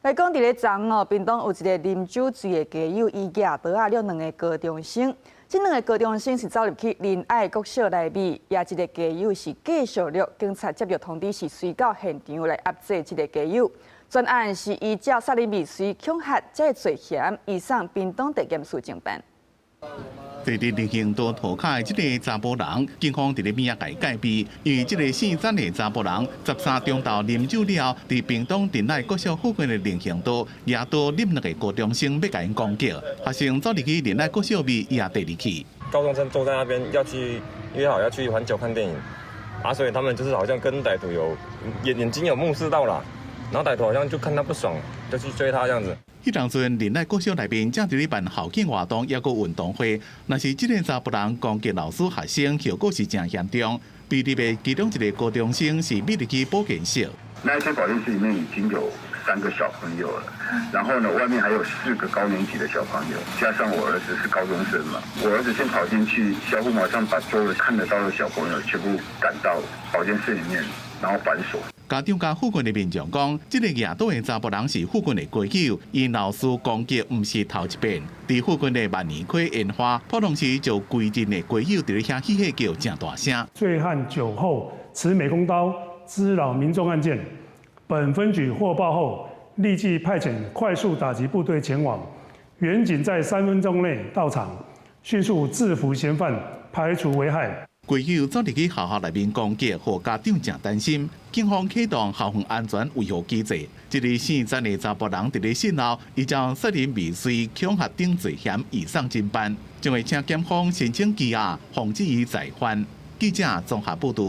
来讲，伫咧昨哦，屏东有一个啉酒醉的家友，伊举刀啊，了2个高中生。这2个高中生是走入去仁爱国小内面，也一个家友是继续了。警察接到通知，是随到现场来压制这个家友。专案是依照杀人未遂、恐吓这罪嫌，移送屏东地检署侦办。在例行多涂骹的这个查甫人，警方伫咧边仔界戒备，因为这个姓詹的查甫人13中昼啉酒了，伫屏东仁爱国小附近的菱形道，野刀拎2个高中生要甲因攻击，学生走入去仁爱国小面也第入去。高中生坐在那边约好要去环球看电影，所以他们就是好像跟歹徒眼睛有目视到了，然后歹徒好像就看他不爽，就去追他这样子。迄当阵，仁爱国小内面正伫咧办校庆活动，也个运动会。若是这个查甫人攻击老师学生，效果是真严重。被立的其中一个高中生是秘入去保健室。那一间保健室里面已经有3个小朋友了，然后呢，外面还有4个高年级的小朋友，加上我儿子是高中生嘛。我儿子先跑进去，小虎马上把所有看得到的小朋友全部赶到保健室里面，然后反锁。家长甲附近的民众讲，这个举刀的查甫人是附近的街友，因老师攻击不是头一遍。伫附近的万年溪烟花，普通时就规阵的街友伫咧遐嬉戏叫真大声。醉汉酒后持美工刀滋扰民众案件，本分局获报后，立即派遣快速打击部队前往，远警在3分钟内到场，迅速制服嫌犯，排除危害。街友走入去学校内面攻击，互家长真担心。警方启动校园安全维护机制。这个姓詹的查甫人伫咧信后，已将杀人未遂、恐吓等罪嫌移送侦办，将会请检方申请羁押，防止伊再犯。记者综合报道。